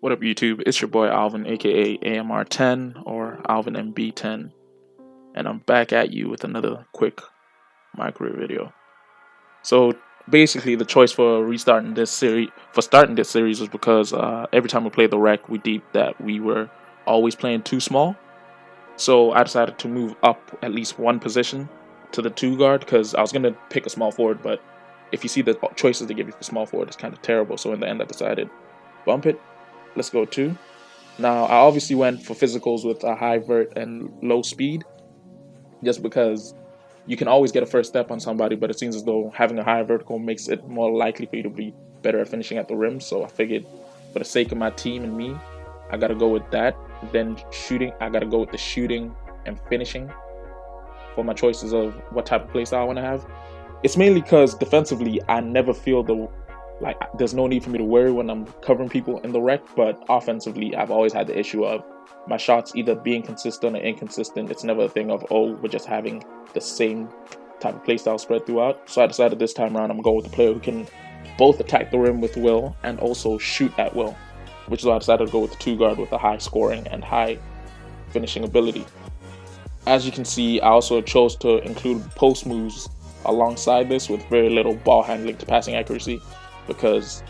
What up, YouTube? It's your boy Alvin, aka AMR10 or Alvin MB10, and I'm back at you with another quick my career video. So basically, the choice for starting this series was because every time we played the rec, we deemed that we were always playing too small. So I decided to move up at least one position to the two guard because I was gonna pick a small forward, but if you see the choices they give you for small forward, it's kind of terrible. So in the end, I decided bump it. Let's go two. Now, I obviously went for physicals with a high vert and low speed, just because you can always get a first step on somebody, but it seems as though having a high vertical makes it more likely for you to be better at finishing at the rim. So I figured, for the sake of my team and me, I gotta go with that. Then shooting, I gotta go with the shooting and finishing for my choices of what type of playstyle I want to have. It's mainly because defensively, I never feel there's no need for me to worry when I'm covering people in the rec, but offensively, I've always had the issue of my shots either being consistent or inconsistent. It's never a thing of, oh, we're just having the same type of playstyle spread throughout. So I decided this time around I'm going to go with a player who can both attack the rim with will and also shoot at will, which is why I decided to go with the two guard with a high scoring and high finishing ability. As you can see, I also chose to include post moves alongside this with very little ball handling to passing accuracy, because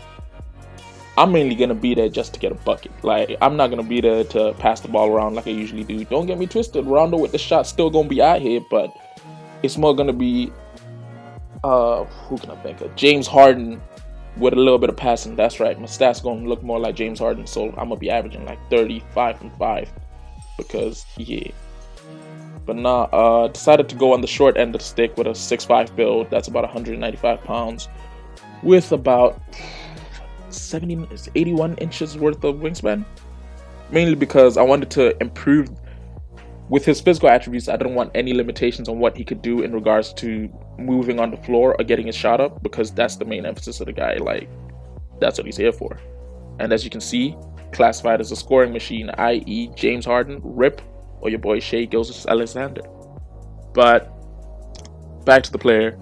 I'm mainly going to be there just to get a bucket. Like, I'm not going to be there to pass the ball around like I usually do. Don't get me twisted, Rondo with the shot still going to be out here, but it's more going to be, who can I think of? James Harden with a little bit of passing. That's right, my stats going to look more like James Harden, so I'm going to be averaging like 35 and 5, because, yeah. But nah, decided to go on the short end of the stick with a 6'5 build. That's about 195 pounds. With about 81 inches worth of wingspan, mainly because I wanted to improve with his physical attributes. I didn't want any limitations on what he could do in regards to moving on the floor or getting his shot up, because that's the main emphasis of the guy. Like, that's what he's here for. And as you can see, classified as a scoring machine, i.e. James Harden, RIP, or your boy Shai Gilgeous-Alexander. But back to the player.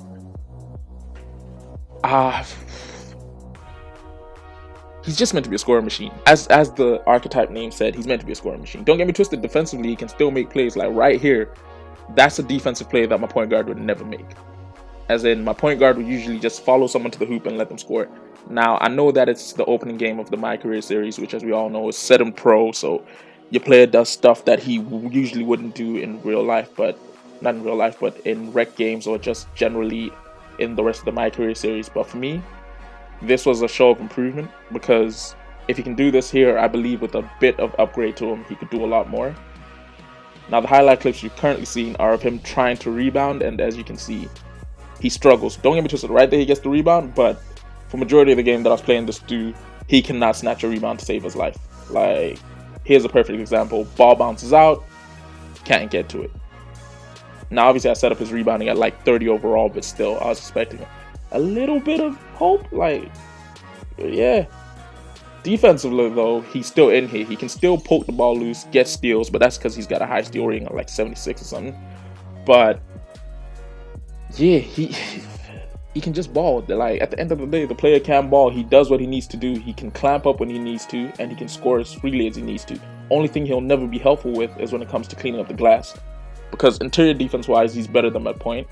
He's just meant to be a scoring machine. As the archetype name said, he's meant to be a scoring machine. Don't get me twisted, defensively, he can still make plays. Like right here, that's a defensive play that my point guard would never make. As in, my point guard would usually just follow someone to the hoop and let them score. Now, I know that it's the opening game of the MyCareer series, which, as we all know, is set in pro, so your player does stuff that he usually wouldn't do in real life, but not in real life, but in rec games or just generally in the rest of the MyCareer series. But for me, this was a show of improvement, because if he can do this here, I believe with a bit of upgrade to him, he could do a lot more. Now, the highlight clips you've currently seen are of him trying to rebound, and as you can see, he struggles. Don't get me twisted, right there he gets the rebound, but for majority of the game that I was playing this dude, he cannot snatch a rebound to save his life. Like, here's a perfect example. Ball bounces out, can't get to it. Now, obviously, I set up his rebounding at like 30 overall, but still, I was expecting a little bit of hope. Like, yeah. Defensively, though, he's still in here. He can still poke the ball loose, get steals, but that's because he's got a high steal rating of like 76 or something. But yeah, he can just ball. Like, at the end of the day, the player can ball. He does what he needs to do. He can clamp up when he needs to, and he can score as freely as he needs to. Only thing he'll never be helpful with is when it comes to cleaning up the glass, because interior defense-wise, he's better than that point,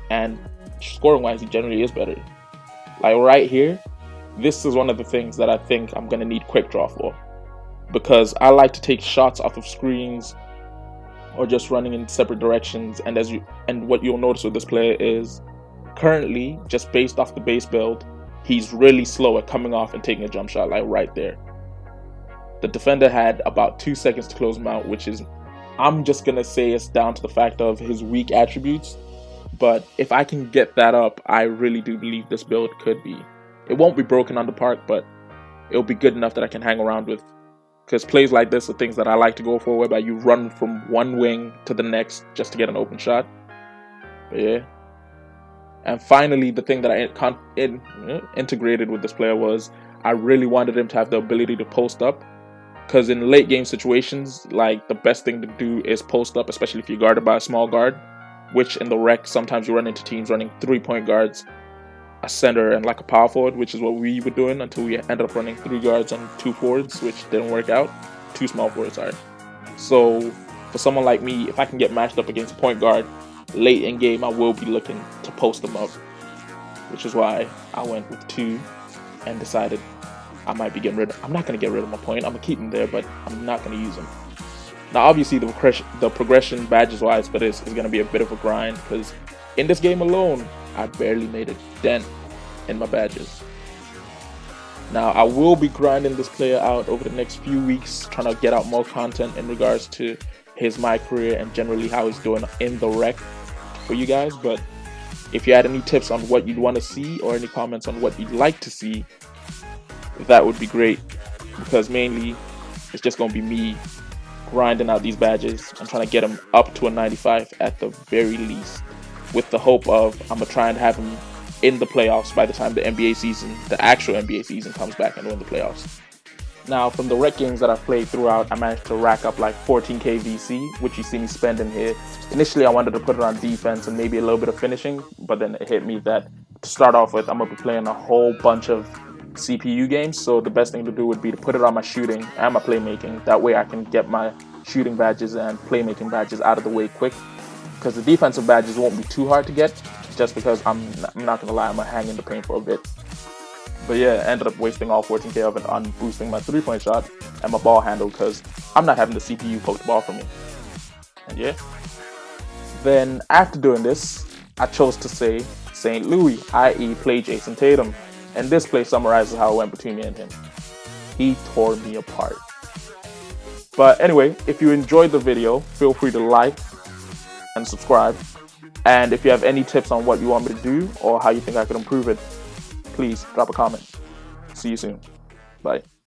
and scoring-wise, he generally is better. Like right here, this is one of the things that I think I'm going to need quick draw for, because I like to take shots off of screens or just running in separate directions. And what you'll notice with this player is currently, just based off the base build, he's really slow at coming off and taking a jump shot, like right there. The defender had about 2 seconds to close him out, which is, I'm just going to say it's down to the fact of his weak attributes. But if I can get that up, I really do believe this build could be. It won't be broken on the park, but it'll be good enough that I can hang around with. Because plays like this are things that I like to go for, whereby you run from one wing to the next just to get an open shot. But yeah. And finally, the thing that I integrated with this player was I really wanted him to have the ability to post up. Because in late game situations, like, the best thing to do is post up, especially if you're guarded by a small guard. Which in the rec, sometimes you run into teams running 3-point guards. a center and like a power forward, which is what we were doing until we ended up running 3 guards and 2 forwards, which didn't work out. 2 small forwards, sorry. So for someone like me, if I can get matched up against a point guard late in game, I will be looking to post them up, which is why I went with 2 and decided I might be getting rid of. I'm not going to get rid of my point. I'm going to keep him there, but I'm not going to use him. Now, obviously, the progression badges-wise for this is going to be a bit of a grind, because in this game alone, I barely made a dent in my badges. Now, I will be grinding this player out over the next few weeks, trying to get out more content in regards to his MyCareer and generally how he's doing in the rec for you guys. But if you had any tips on what you'd want to see or any comments on what you'd like to see, that would be great, because mainly it's just going to be me grinding out these badges. I'm trying to get them up to a 95 at the very least, with the hope of I'm going to try and have him in the playoffs by the time the actual NBA season comes back and we're in the playoffs. Now, from the rec games that I've played throughout, I managed to rack up like 14k VC, which you see me spending here. Initially, I wanted to put it on defense and maybe a little bit of finishing, but then it hit me that to start off with, I'm going to be playing a whole bunch of CPU games, so the best thing to do would be to put it on my shooting and my playmaking. That way I can get my shooting badges and playmaking badges out of the way quick, because the defensive badges won't be too hard to get, just because I'm not gonna lie, I'm gonna hang in the paint for a bit. But yeah, I ended up wasting all 14k of it on boosting my 3-point shot and my ball handle, because I'm not having the CPU poke the ball for me. And yeah, then after doing this, I chose to say St. Louis, i.e. play Jason Tatum. And this play summarizes how it went between me and him. He tore me apart. But anyway, if you enjoyed the video, feel free to like and subscribe. And if you have any tips on what you want me to do or how you think I could improve it, please drop a comment. See you soon. Bye.